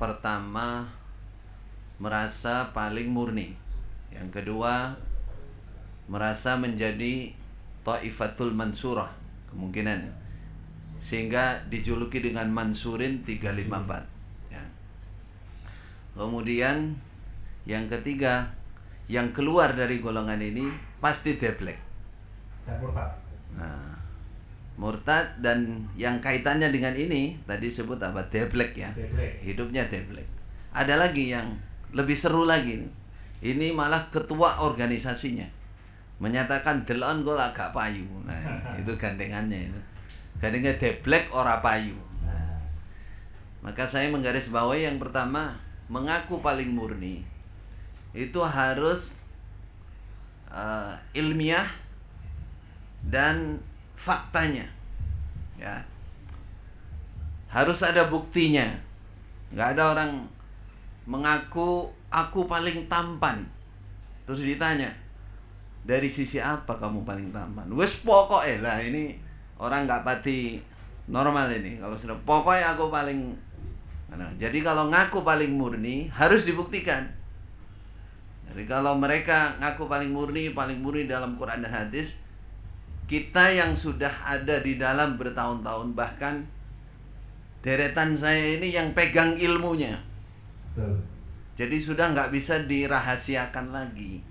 Pertama, merasa paling murni. Yang kedua, merasa menjadi Thaifatul Mansurah kemungkinan, sehingga dijuluki dengan Mansurin 354 ya. Kemudian yang ketiga, yang keluar dari golongan ini pasti deblek dan murtad. Nah, murtad dan yang kaitannya dengan ini tadi sebut apa? Deblek ya. Deblek. Hidupnya deblek. Ada lagi yang lebih seru lagi. Ini malah ketua organisasinya menyatakan delon gol agak payu. Nah, itu gandengannya itu. Gandengannya deblek ora payu. Nah, maka saya menggarisbawahi yang pertama, mengaku paling murni itu harus ilmiah dan faktanya ya, harus ada buktinya. Nggak ada orang mengaku aku paling tampan terus ditanya dari sisi apa kamu paling tampan, wes pokoknya lah. Ini orang nggak pati normal ini kalau sudah pokoknya aku paling. Nah, jadi kalau ngaku paling murni harus dibuktikan. Jadi kalau mereka ngaku paling murni dalam Quran dan hadis, kita yang sudah ada di dalam bertahun-tahun, bahkan deretan saya ini yang pegang ilmunya. Betul. Jadi sudah nggak bisa dirahasiakan lagi.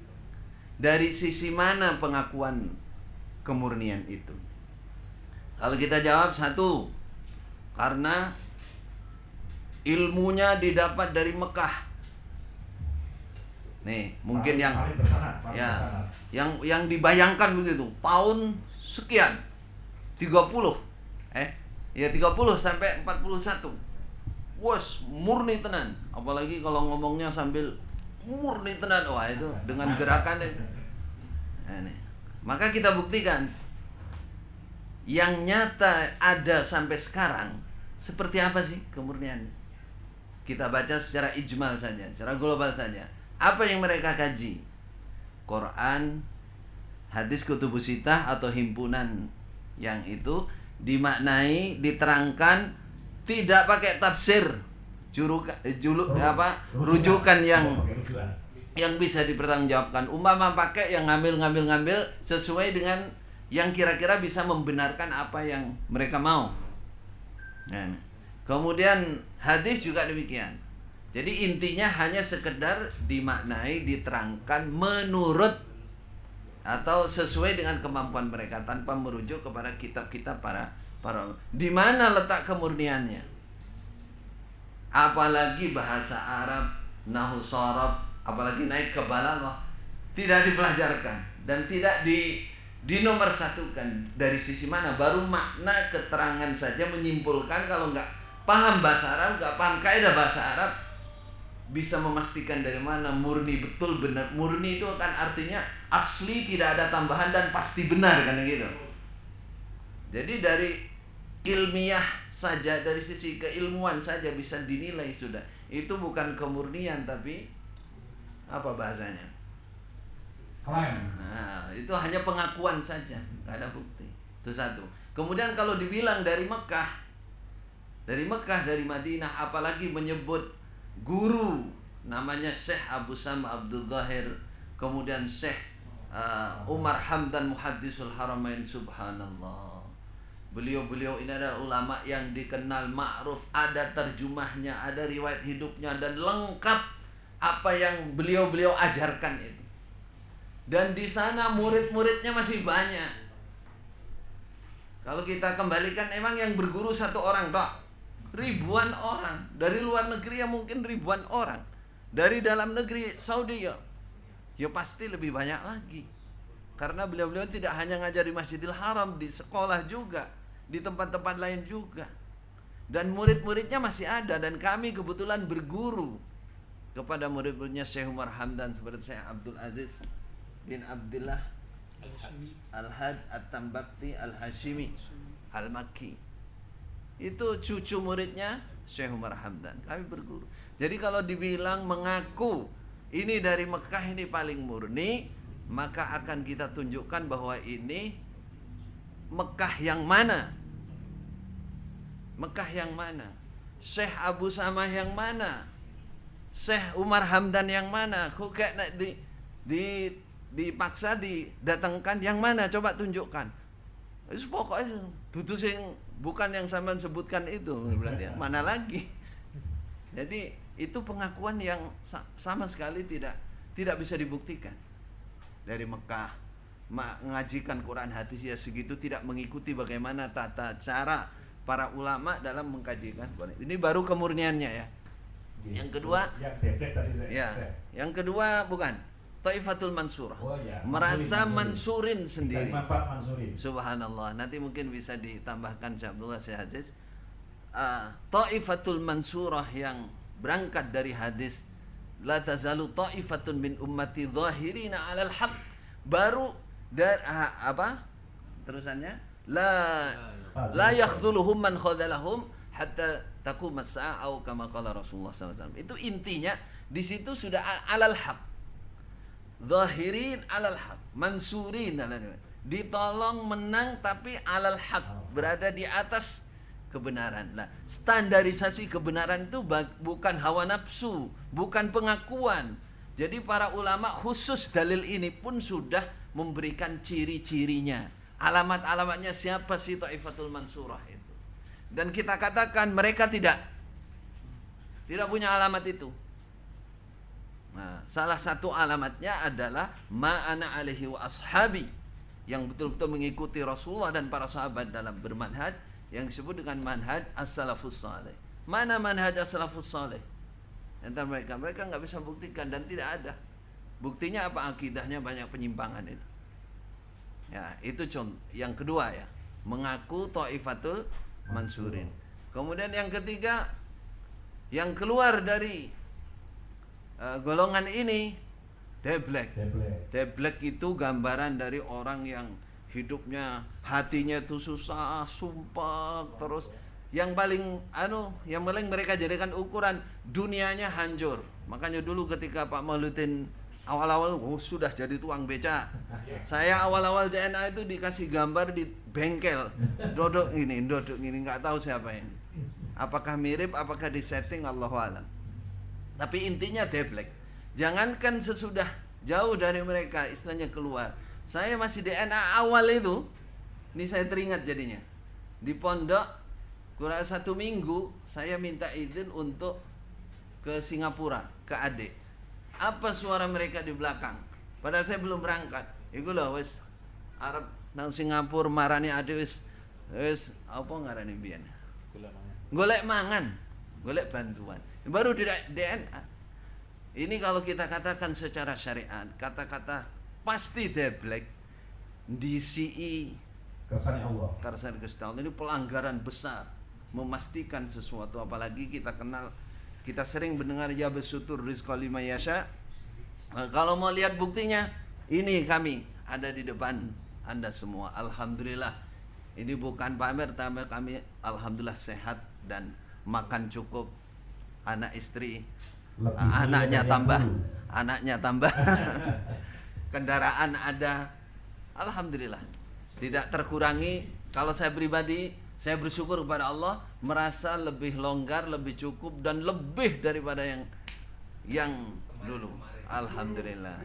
Dari sisi mana pengakuan kemurnian itu? Kalau kita jawab satu, karena ilmunya didapat dari Mekah. Nih, mungkin paling bersanad, ya, bersanad. yang dibayangkan begitu, tahun sekian 30 sampai 41. Wos, murni tenan. Apalagi kalau ngomongnya sambil murni tenan, wah itu dengan gerakannya. Nah, nih. Maka kita buktikan yang nyata ada sampai sekarang seperti apa sih kemurniannya. Kita baca secara ijmal saja, secara global saja. Apa yang mereka kaji? Quran, hadis kutubus sittah atau himpunan yang itu dimaknai, diterangkan, tidak pakai tafsir, rujukan yang bisa dipertanggungjawabkan. Umpama pakai yang ngambil sesuai dengan yang kira-kira bisa membenarkan apa yang mereka mau. Nah, kemudian hadis juga demikian. Jadi intinya hanya sekedar dimaknai, diterangkan menurut atau sesuai dengan kemampuan mereka tanpa merujuk kepada kitab-kitab para di mana letak kemurniannya? Apalagi bahasa Arab, nahwu sharaf, apalagi naik ke balaghah, tidak dipelajarkan dan tidak dinomorsatukan. Dari sisi mana? Baru makna keterangan saja menyimpulkan. Kalau nggak paham bahasa Arab, nggak paham kaidah bahasa Arab, bisa memastikan dari mana murni betul benar. Murni itu kan artinya asli, tidak ada tambahan dan pasti benar kan gitu. Jadi dari ilmiah saja, dari sisi keilmuan saja bisa dinilai sudah. Itu bukan kemurnian tapi apa bahasanya? Klaim. Nah, itu hanya pengakuan saja, nggak ada bukti. Itu satu. Kemudian kalau dibilang dari Mekah, dari Madinah, apalagi menyebut guru namanya Syekh Abu Sam Abdul Zahir, kemudian Syekh Umar Hamdan Muhaddisul Haramain, subhanallah. Beliau ini adalah ulama yang dikenal ma'ruf, ada terjemahnya, ada riwayat hidupnya dan lengkap apa yang beliau ajarkan itu. Dan di sana murid-muridnya masih banyak. Kalau kita kembalikan, emang yang berguru satu orang tok, ribuan orang. Dari luar negeri ya mungkin ribuan orang. Dari dalam negeri Saudi ya pasti lebih banyak lagi. Karena beliau tidak hanya ngajar di Masjidil Haram, di sekolah juga, di tempat-tempat lain juga. Dan murid-muridnya masih ada. Dan kami kebetulan berguru kepada murid-muridnya Syekh Umar Hamdan, seperti Syekh Abdul Aziz bin Abdullah Al-Hajj At-Tambakti Al-Hashimi Al-Makki. Itu cucu muridnya Syekh Umar Hamdan. Kami berguru. Jadi kalau dibilang mengaku ini dari Mekah, ini paling murni, maka akan kita tunjukkan bahwa ini Mekah yang mana? Mekah yang mana? Syekh Abu Samah yang mana? Syekh Umar Hamdan yang mana? Kok kayak dipaksa didatangkan yang mana? Coba tunjukkan. Itu pokoknya dudu sing bukan yang sampean sebutkan itu berarti mana lagi? Jadi itu pengakuan yang sama sekali tidak bisa dibuktikan. Dari Mekah mengajikan Quran hadis ya segitu, tidak mengikuti bagaimana tata cara para ulama dalam mengkajikan Quran. Ini baru kemurniannya ya. Yang kedua, yang kedua bukan Taifatul Mansurah. Merasa mansurin sendiri. Subhanallah. Nanti mungkin bisa ditambahkan Syekh Abdullah Syekh Aziz. Taifatul Mansurah yang berangkat dari hadis la tazalu taifatun min ummati zahirina 'alal haq. Baru dari apa? Terusannya la yakhdhuluhum man khadalahum hatta taqum as-sa'a atau kama qala Rasulullah sallallahu alaihi wasallam. Itu intinya di situ sudah alal haq. Zahirin alal haq, mansurin alal. Ditolong menang tapi alal haq, berada di atas kebenaran. Nah, standarisasi kebenaran itu bukan hawa nafsu, bukan pengakuan. Jadi para ulama khusus dalil ini pun sudah memberikan ciri-cirinya. Alamat-alamatnya siapa sih Taifatul Mansurah itu. Dan kita katakan mereka tidak punya alamat itu. Nah, salah satu alamatnya adalah ma'ana alaihi wa ashabi, yang betul-betul mengikuti Rasulullah dan para sahabat dalam bermanhaj yang disebut dengan manhaj as-salafus saleh. Mana manhaj as-salafus saleh? Antara mereka nggak bisa buktikan dan tidak ada. Buktinya apa? Akidahnya banyak penyimpangan itu. Ya, itu contoh yang kedua ya, mengaku Taifatul Mansurin. Kemudian yang ketiga, yang keluar dari golongan ini deblek. Deblek itu gambaran dari orang yang hidupnya, hatinya itu susah, sumpah, terus yang paling mereka jadikan ukuran dunianya hancur. Makanya dulu ketika Pak Mauludin awal-awal sudah jadi tukang beca. Saya awal-awal DNA itu dikasih gambar di bengkel. Dodok ini, nggak tahu siapa ini. Apakah mirip, apakah disetting, Allahu a'lam. Tapi intinya deblek. Jangankan sesudah jauh dari mereka istilahnya keluar. Saya masih DNA awal itu. Ini saya teringat jadinya. Di pondok kurang 1 minggu saya minta izin untuk ke Singapura, ke adik. Apa suara mereka di belakang? Padahal saya belum berangkat. Iku lho wis Arab nang Singapura marani ade wis apa ngarani biyen? Golek mangan, golek bantuan. Baru di DNA. Ini kalau kita katakan secara syariat, kata-kata pasti deblek DCI Kersane Allah. Kersane Gusti Allah ini pelanggaran besar, memastikan sesuatu, apalagi kita kenal. Kita sering mendengar ya besutur rizqa liman yasha. Kalau mau lihat buktinya, ini kami ada di depan Anda semua. Alhamdulillah. Ini bukan pamer, tapi kami alhamdulillah sehat dan makan cukup. Anak istri, anaknya tambah. Kendaraan ada. Alhamdulillah. Tidak terkurangi. Kalau saya pribadi, saya bersyukur kepada Allah, merasa lebih longgar, lebih cukup dan lebih daripada yang dulu. Alhamdulillah.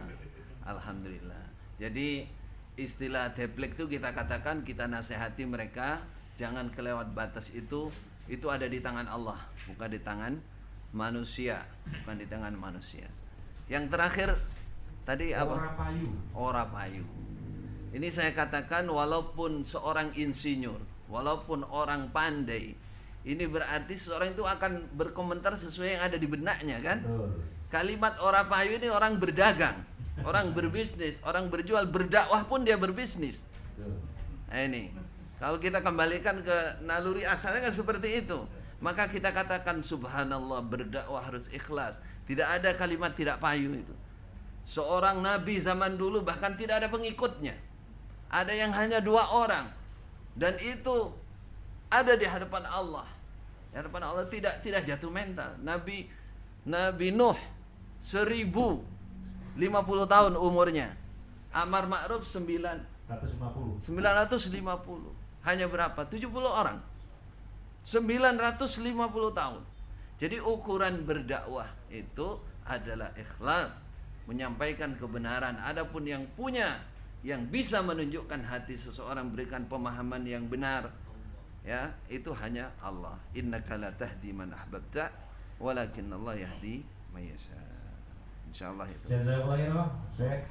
Alhamdulillah. Jadi istilah deblek itu kita katakan, kita nasihati mereka jangan kelewat batas itu ada di tangan Allah, bukan di tangan manusia, bukan di tangan manusia. Yang terakhir tadi apa? Ora payu. Ini saya katakan walaupun seorang insinyur, walaupun orang pandai, ini berarti seseorang itu akan berkomentar sesuai yang ada di benaknya kan? Kalimat ora payu ini orang berdagang, orang berbisnis, orang berjual, berdakwah pun dia berbisnis. Nah ini, kalau kita kembalikan ke naluri asalnya kan seperti itu. Maka kita katakan subhanallah, berdakwah harus ikhlas. Tidak ada kalimat tidak payu itu. Seorang nabi zaman dulu bahkan tidak ada pengikutnya. Ada yang hanya 2 orang. Dan itu ada di hadapan Allah. Di hadapan Allah tidak jatuh mental. Nabi Nuh 1050 tahun umurnya. Amar ma'ruf 950. Hanya berapa? 70 orang. 950 tahun. Jadi ukuran berdakwah itu adalah ikhlas, menyampaikan kebenaran. Adapun yang punya, yang bisa menunjukkan hati seseorang, berikan pemahaman yang benar, ya, itu hanya Allah. Innaka la tahdi man ahbabta walakin Allah yahdi may yasha. Insyaallah itu. Jazakallahu khairan, Syekh.